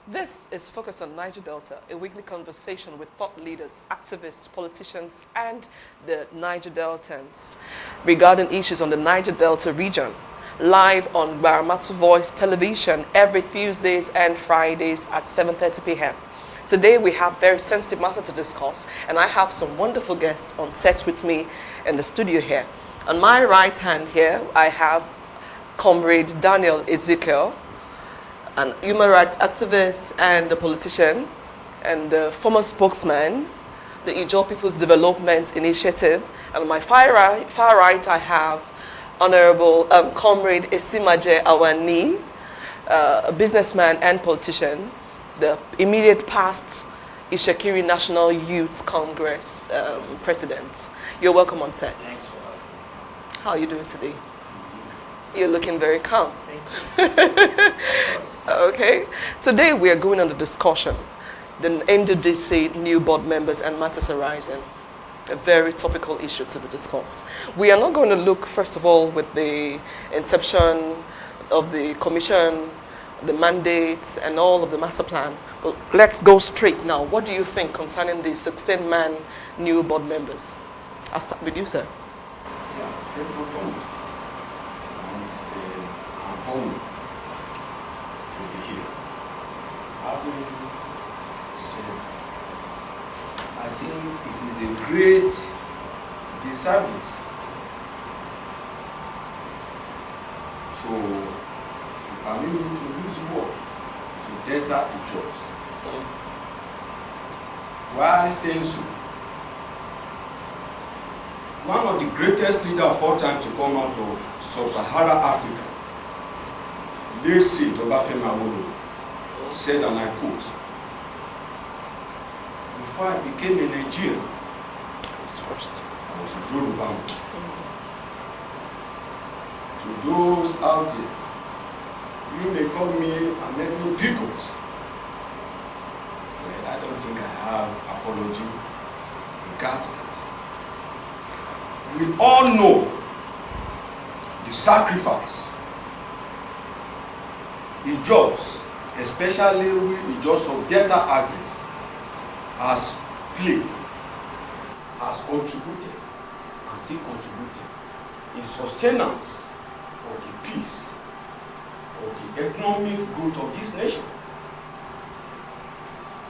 This is Focus on Niger Delta, a weekly conversation with thought leaders, activists, politicians, and the Niger Deltans regarding issues on the Niger Delta region. Live on Baramatu Voice Television every Tuesdays and Fridays at 7:30 p.m. Today we have very sensitive matter to discuss, and I have some wonderful guests on set with me in the studio here. On my right hand here, I have Comrade Daniel Ezekiel, an human rights activist and a politician, and the former spokesman, the Ijaw People's Development Initiative. And on my far right, I have Honorable Comrade Esimaje Awani, a businessman and politician, the immediate past Ishekiri National Youth Congress president. You're welcome on set. Thanks for having me. How are you doing today? You're looking very calm. Thank you. Okay. Today we are going on the discussion, the Nddc new board members and matters arising. A very topical issue to be discussed. We are not going to look, first of all, with the inception of the commission, the mandates, and all of the master plan. But let's go straight now. What do you think concerning the 16-man new board members? I'll start with you, sir. Yeah, first and foremost, I want to say I'm honored to be here. Having said that, I think it is a great disservice to, if you permit me to use the word, to Delta Ijaws. Why saying so? One of the greatest leaders of all time to come out of sub-Saharan Africa, late Sir Obafemi Awolowo, said, and I quote, "Before I became a Nigerian, I was a Yoruba man." To those out there, you may call me an ethnic bigot. But I don't think I have apology regard to that. We all know the sacrifice Ijaws, especially we Ijaws of Delta Axis, has played, has contributed, and still contributing in sustenance of the peace, of the economic growth of this nation.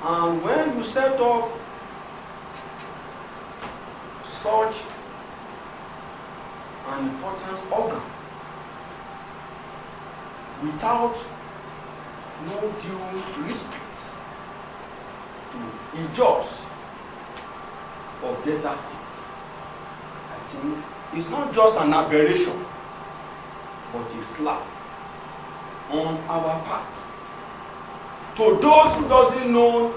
And when you set up such an important organ without no due respect to Ijaws of Delta State, I think it's not just an aberration, but a slap on our part. To those who doesn't know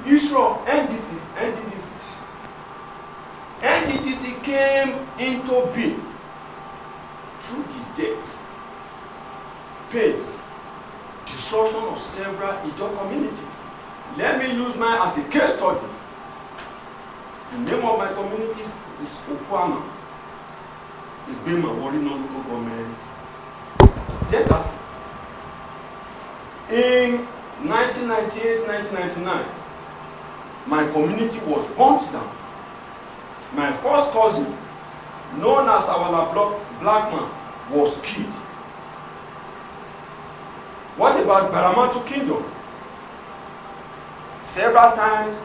the issue of Nddc, Nddc came into being through the death, pains, destruction of several Ijaw communities. Let me use mine as a case study. The name of my community is Okwama, Igbema Warino local government, Delta State. In 1998-1999, my community was burnt down. My first cousin, known as Awala Blackman, was killed. What about Baramatu Kingdom? Several times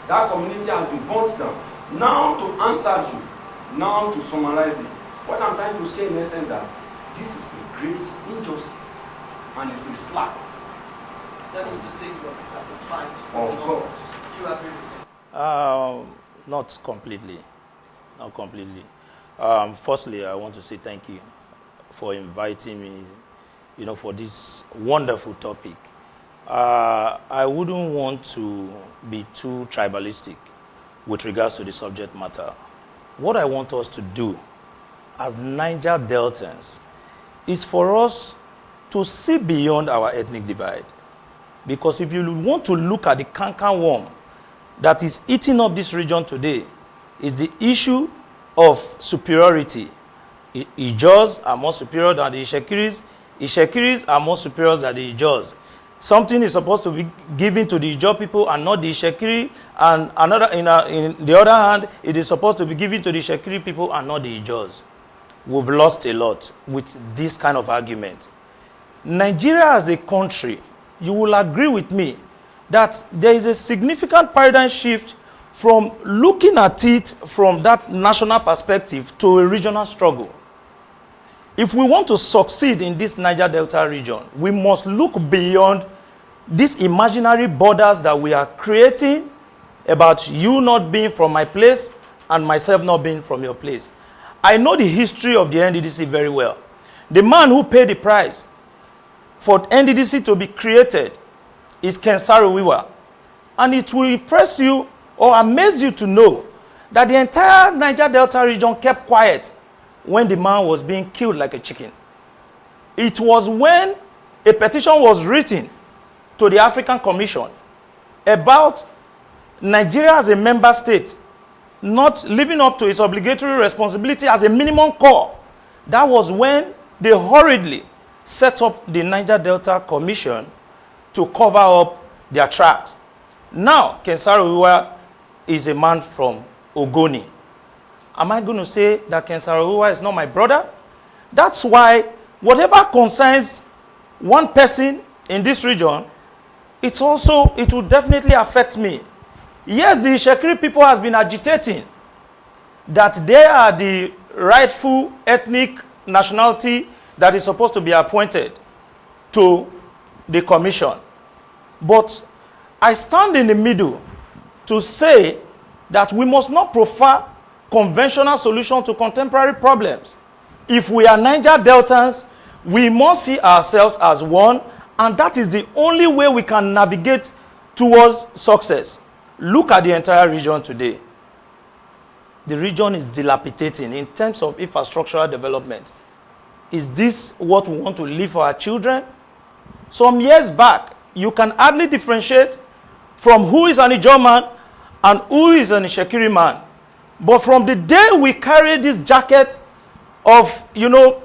that community has been burnt down. Now to answer you, now to summarize it, what I'm trying to say in essence that this is a great injustice and it's a slap. That is to say you are dissatisfied. Of course. You agree with me? Not completely. Not completely. Firstly, I want to say thank you for inviting me, for this wonderful topic. I wouldn't want to be too tribalistic with regards to the subject matter. What I want us to do as Niger Deltans is for us to see beyond our ethnic divide. Because if you want to look at the cankerworm that is eating up this region today, is the issue of superiority Ijos are more superior than the Ishekiris. Ishekiris are more superior than the Ijos. Something is supposed to be given to the Ijo people and not the Ishekiri, and another in the other hand, it is supposed to be given to the Ishekiri people and not the Ijos. We've lost a lot with this kind of argument. Nigeria as a country, you will agree with me that there is a significant paradigm shift from looking at it from that national perspective to a regional struggle. If we want to succeed in this Niger Delta region, we must look beyond these imaginary borders that we are creating about you not being from my place and myself not being from your place. I know the history of the Nddc very well. The man who paid the price for Nddc to be created is Ken Saro-Wiwa. And it will impress you or amaze you to know that the entire Niger Delta region kept quiet when the man was being killed like a chicken. It was when a petition was written to the African Commission about Nigeria as a member state not living up to its obligatory responsibility as a minimum core. That was when they hurriedly set up the Niger Delta Commission to cover up their tracks. Now, Ken Saro-Wiwa is a man from Ogoni. Am I going to say that Ken Saro-Wiwa is not my brother? That's why whatever concerns one person in this region, it will definitely affect me. Yes, the Ishekiri people has been agitating that they are the rightful ethnic nationality that is supposed to be appointed to the commission. But I stand in the middle to say that we must not prefer conventional solutions to contemporary problems. If we are Niger Deltans, we must see ourselves as one, and that is the only way we can navigate towards success. Look at the entire region today. The region is dilapidating in terms of infrastructural development. Is this what we want to leave for our children? Some years back, you can hardly differentiate from who is an Ijo man and who is an Ishekiri man. But from the day we carry this jacket of,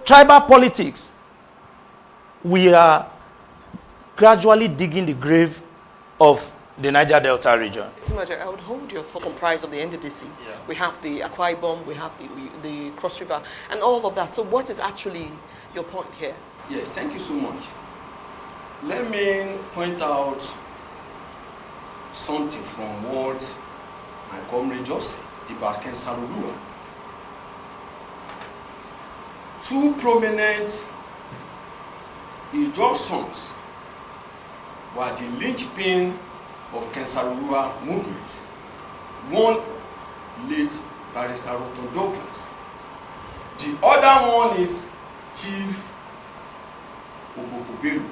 tribal politics, we are gradually digging the grave of the Niger Delta region. Simaja, I would hold you for comprised of the Nddc. Yeah. We have the Akwa Ibom, we have the Cross River, and all of that. So what is actually your point here? Yes, thank you so much. Let me point out something from what my comrade just said about Ken Saro-Wiwa. Two prominent Ijo sons were the linchpin of Ken Saro-Wiwa movement. One, late Barrister Roton Douglas. The other one is Chief Obokobelu.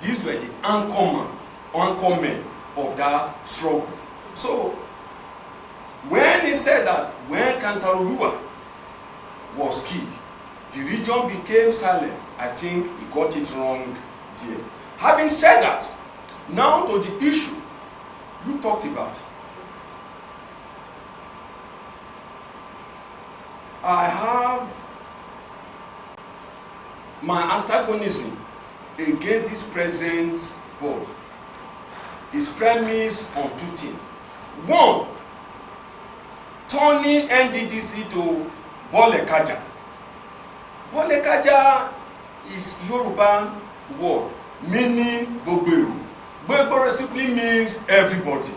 These were the anchormen of that struggle. So, when he said that when Ken Saro-Wiwa was killed, the region became silent, I think he got it wrong there. Having said that, now to the issue you talked about. I have my antagonism against this present board is premised on two things. One, turning Nddc to Bolekaja. Bolekaja is Yoruba word meaning Gbogbo. Gbogbo simply means everybody.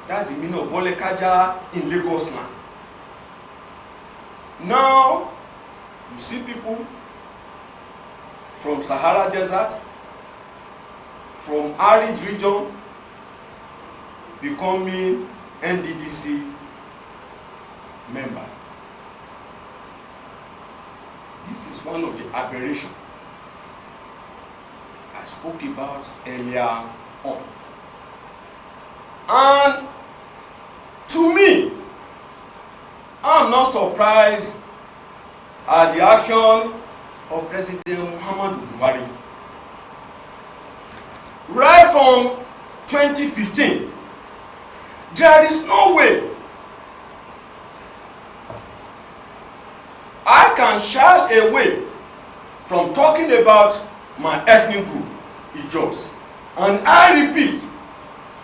That's the meaning of Bolekaja in Lagos land. Now, you see people from Sahara Desert, from arid region, becoming Nddc member. This is one of the aberrations I spoke about earlier on. And to me, I'm not surprised at the action of President Muhammadu Buhari. Right from 2015, there is no way away from talking about my ethnic group, Ijos. And I repeat,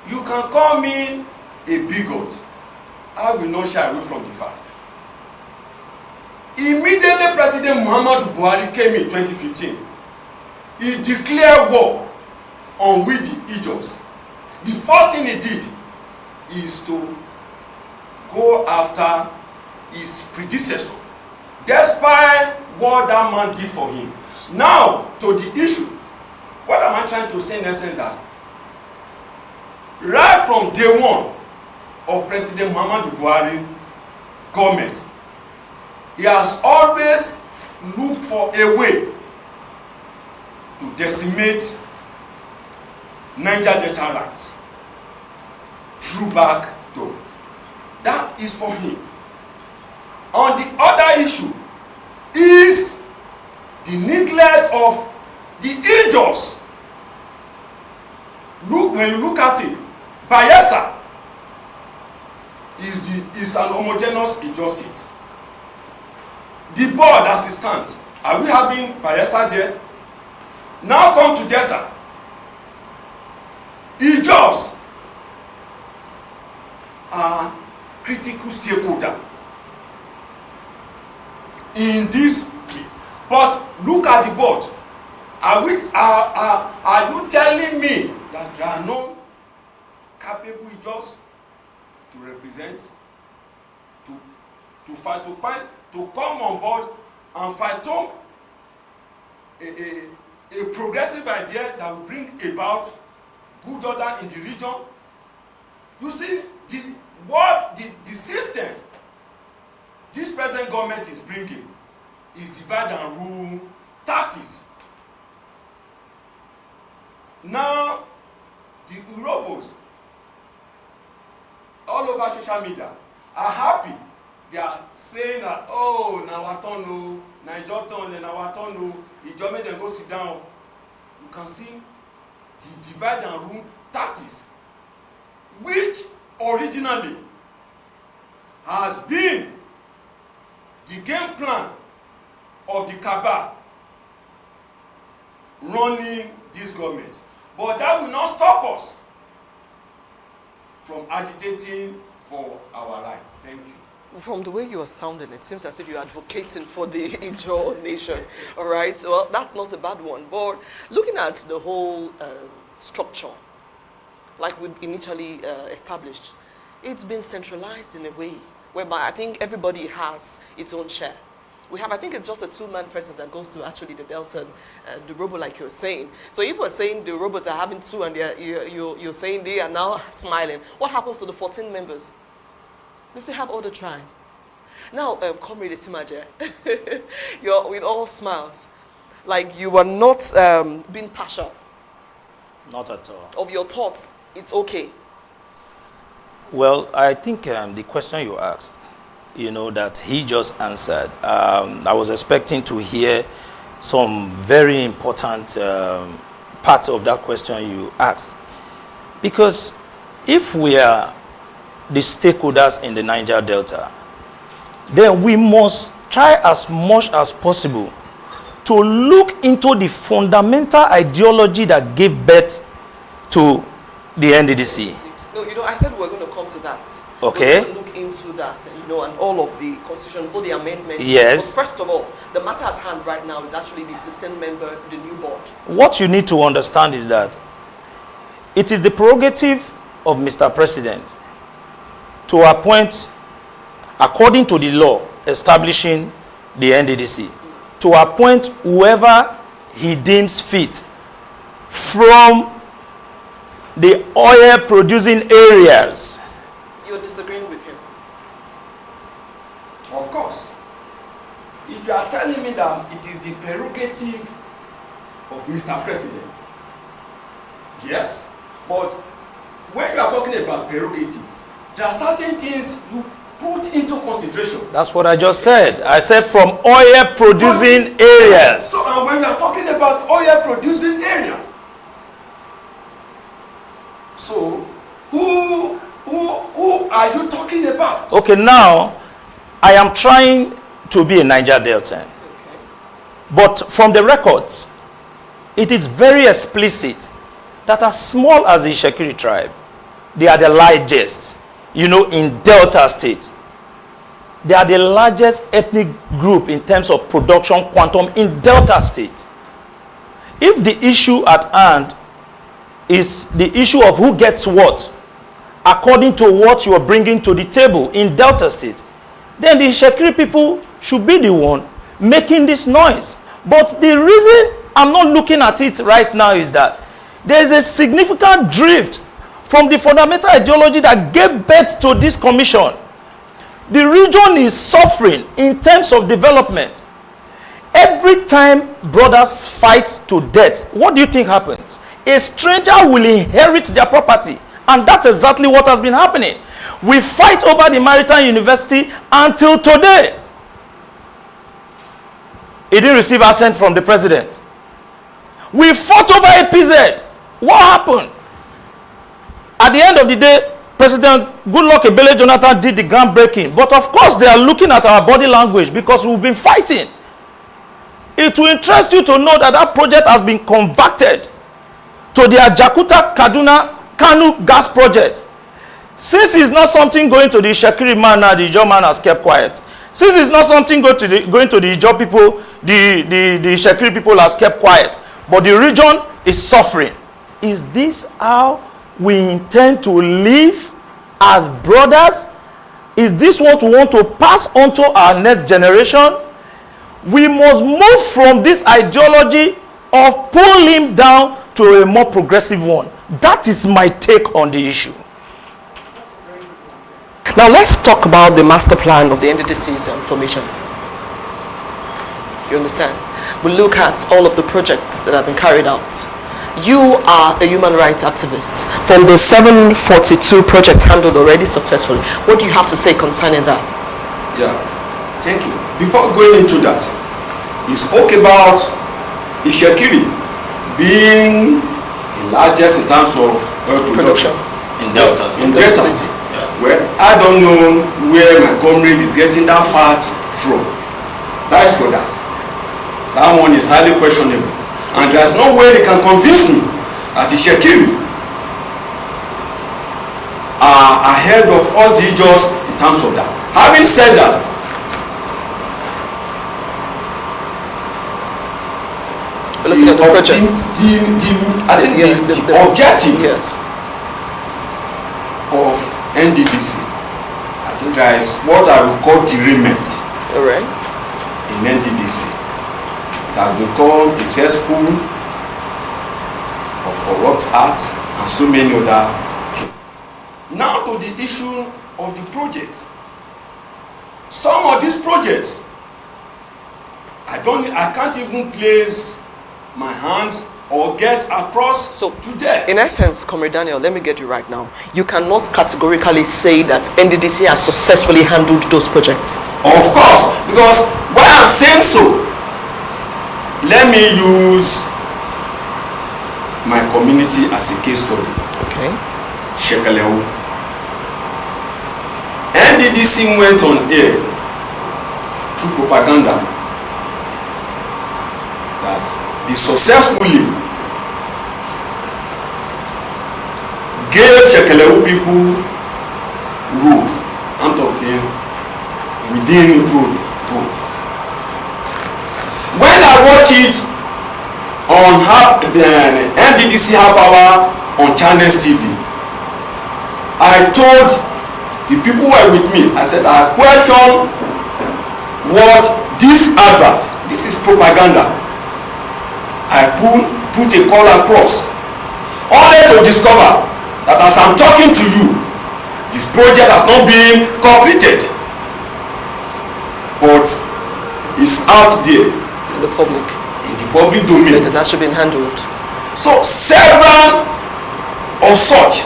you can call me a bigot. I will not shy away from the fact. Immediately President Muhammadu Buhari came in 2015. He declared war on we the Ijos. The first thing he did is to go after his predecessor, despite what that man did for him. Now, to the issue. What am I trying to say in essence? That right from day one of President Muhammadu Buhari government, he has always looked for a way to decimate Niger Delta rights through back door. That is for him. On the other issue is the neglect of the Ijos. Look, when you look at it, Bayelsa is an homogeneous Ijo state. The board as it stands, are we having Bayelsa there? Now come to Delta. Ijos are critical stakeholder in this play. But look at the board. Are you telling me that there are no capable Ijos to represent, to come on board and fight on a progressive idea that will bring about good order in the region? You see, the system this present government is bringing is divide and rule tactics. Now, the Urobos all over social media are happy. They are saying that, oh, now our turn, no, Niger turn, and our turn, no, the government then go sit down. You can see the divide and rule tactics, which originally has been the game plan of the cabal running this government. But that will not stop us from agitating for our rights. Thank you. From the way you are sounding, it seems as if you're advocating for the Ijo nation. All right, well, that's not a bad one. But looking at the whole structure, like we initially established, it's been centralized in a way whereby I think everybody has its own share. We have, I think it's just a two-man presence that goes to actually the Delta and the Robo, like you're saying. So if we're saying the Robos are having two and you're saying they are now smiling, what happens to the 14 members? We still have other tribes. Now, Comrade Simaje, you're with all smiles. Like you are not being partial. Not at all. Of your thoughts, it's okay. Well, I think the question you asked, that he just answered, I was expecting to hear some very important part of that question you asked. Because if we are the stakeholders in the Niger Delta, then we must try as much as possible to look into the fundamental ideology that gave birth to the Nddc. No, I said we're going to come to that. Okay. We're going to look into that, and all of the constitution, all the amendments. Yes. But first of all, the matter at hand right now is actually the system member, the new board. What you need to understand is that it is the prerogative of Mr. President to appoint, according to the law establishing the Nddc, to appoint whoever he deems fit from the oil producing areas. You're disagreeing with him? Of course. If you are telling me that it is the prerogative of Mr. President, yes. But when you are talking about prerogative, there are certain things you put into consideration. That's what I just said. I said from oil producing areas. So, and when you are talking about oil producing area, so who are you talking about? Okay, now I am trying to be a Niger Deltan. Okay. But from the records, it is very explicit that as small as the Shekiri tribe, they are the largest, in Delta State. They are the largest ethnic group in terms of production quantum in Delta State. If the issue at hand is the issue of who gets what, according to what you are bringing to the table in Delta State, then the Shekiri people should be the one making this noise. But the reason I'm not looking at it right now is that there is a significant drift from the fundamental ideology that gave birth to this commission. The region is suffering in terms of development. Every time brothers fight to death, what do you think happens? A stranger will inherit their property. And that's exactly what has been happening. We fight over the Maritime University until today. It didn't receive assent from the president. We fought over APZ. What happened? At the end of the day, President Goodluck Ebele Jonathan did the groundbreaking. But of course, they are looking at our body language because we've been fighting. It will interest you to know that that project has been converted to the Ajakuta Kaduna Kanu gas project. Since it's not something going to the Shekiri man now, the Ijaw man has kept quiet. Since it's not something going to the Ijaw people, the Shekiri people has kept quiet. But the region is suffering. Is this how we intend to live as brothers? Is this what we want to pass on to our next generation? We must move from this ideology of pull him down to a more progressive one. That is my take on the issue. Now let's talk about the master plan of the Nddc's formation. You understand? We look at all of the projects that have been carried out. You are a human rights activist. From the 742 projects handled already successfully, what do you have to say concerning that? Yeah, thank you. Before going into that, he spoke about Ishekiri being the largest in terms of oil production. In Delta State. In Delta State. Yeah. Well, I don't know where my comrade is getting that fact from. That is for that. That one is highly questionable. And there's no way they can convince me that the Shekiri are ahead of all the Ijaws in terms of that. Having said that, looking at the projects, I think the objective yes, of Nddc, I think there is what I would call derailment all right, in Nddc. It has become a cesspool of corrupt acts and so many other things. Now to the issue of the project. Some of these projects, I can't even place my hands or get across to them. In essence, Comrade Daniel, let me get you right now. You cannot categorically say that Nddc has successfully handled those projects. Of course, because why I'm saying so, let me use my community as a case study. Okay. Shekelewu. Nddc went on air through propaganda that they successfully gave Shekelewu people road, I'm talking within road. When I watch it on Nddc half hour on Channels TV, I told the people who were with me, I said, I question what this advert, this is propaganda. I put a call across, only to discover that as I'm talking to you, this project has not been completed, but it's out there. In the public. In the public domain. That should be handled. So several of such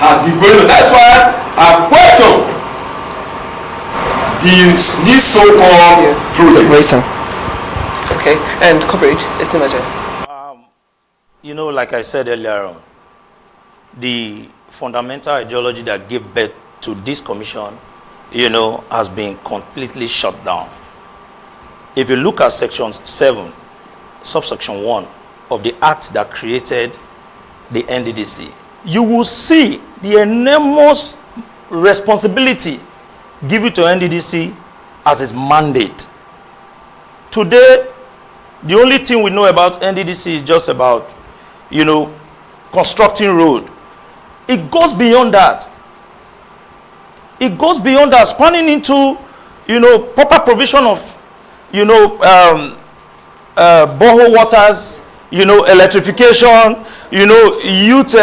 has been going on. That's why I question this so-called project. Okay, and Comrade, it's imagine. Like I said earlier on, the fundamental ideology that gave birth to this commission, has been completely shut down. if you look at section 7, subsection 1 of the act that created the NDDC, you will see the enormous responsibility given to NDDC as its mandate. Today, the only thing we know about NDDC is just about, constructing road. It goes beyond that. It goes beyond that, spanning into, proper provision of, borehole waters, electrification, youth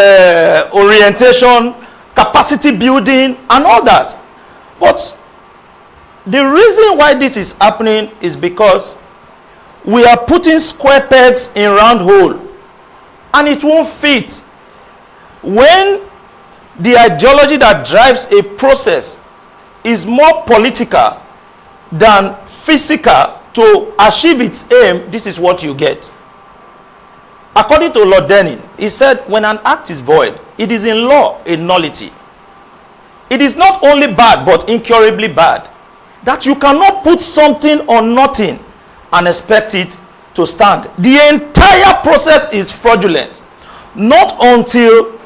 orientation, capacity building, and all that. But the reason why this is happening is because we are putting square pegs in round hole, and it won't fit. When the ideology that drives a process is more political than physical to achieve its aim, this is what you get. According to Lord Denning, he said, when an act is void, it is in law a nullity. It is not only bad, but incurably bad. That you cannot put something on nothing and expect it to stand. The entire process is fraudulent. Not until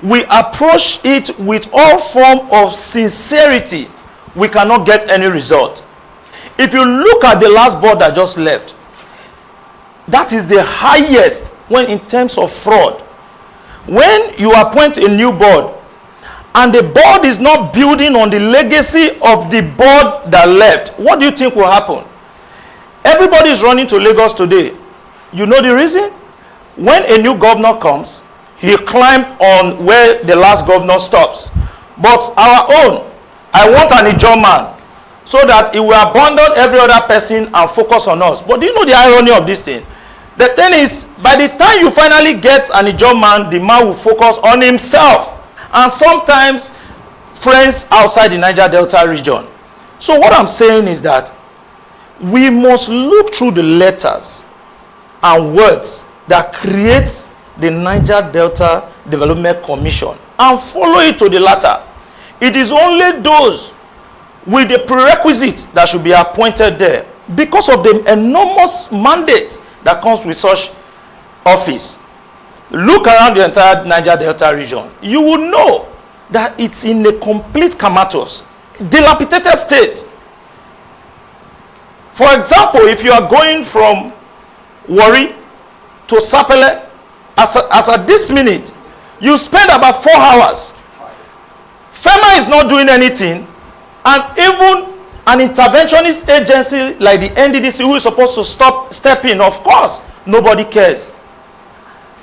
we approach it with all form of sincerity, we cannot get any result. If you look at the last board that just left, that is the highest when in terms of fraud. When you appoint a new board and the board is not building on the legacy of the board that left, what do you think will happen? Everybody is running to Lagos today. You know the reason? When a new governor comes, he climbed on where the last governor stops. But our own, I want an Ijaw man, so that he will abandon every other person and focus on us. But do you know the irony of this thing? The thing is, by the time you finally get an Ijaw man, the man will focus on himself. And sometimes friends outside the Niger Delta region. So what I'm saying is that we must look through the letters and words that create the Niger Delta Development Commission and follow it to the latter. It is only those with the prerequisites that should be appointed there because of the enormous mandate that comes with such office. Look around the entire Niger Delta region. You will know that it's in a complete comatose, dilapidated state. For example, if you are going from Warri to Sapele, as at this minute, you spend about 4 hours. FEMA is not doing anything, and even an interventionist agency like the NDDC, who is supposed to step in, of course, nobody cares.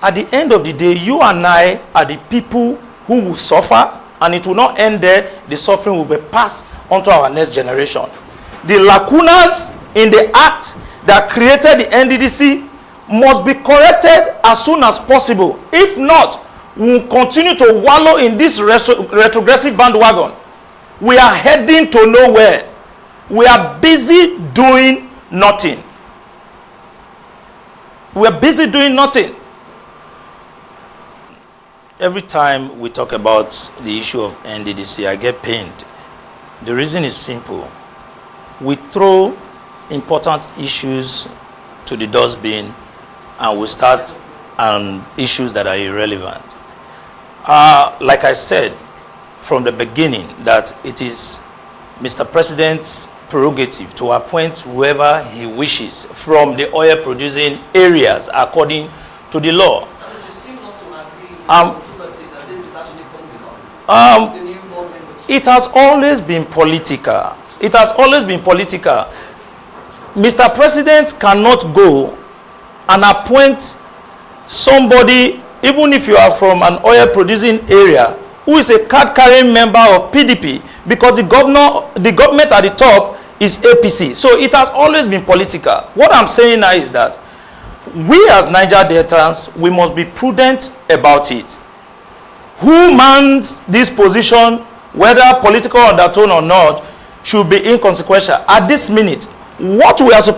At the end of the day, you and I are the people who will suffer, and it will not end there. The suffering will be passed on to our next generation. The lacunas in the act that created the NDDC must be corrected as soon as possible. If not, we will continue to wallow in this retrogressive bandwagon. We are heading to nowhere. We are busy doing nothing. We are busy doing nothing. Every time we talk about the issue of NDDC, I get pained. The reason is simple. We throw important issues to the dustbin and we start on issues that are irrelevant. Like I said from the beginning, that it is Mr. President's prerogative to appoint whoever he wishes from the oil producing areas according to the law. You seem not to agree with the controversy that this is actually political. The new government. It has always been political. It has always been political. Mr. President cannot go and appoint somebody, even if you are from an oil producing area, who is a card carrying member of PDP, because the government at the top is APC. So it has always been political. What I'm saying now is that we as Niger Deltans, we must be prudent about it. Who mans this position, whether political undertone or not, should be inconsequential. At this minute, what we are supposed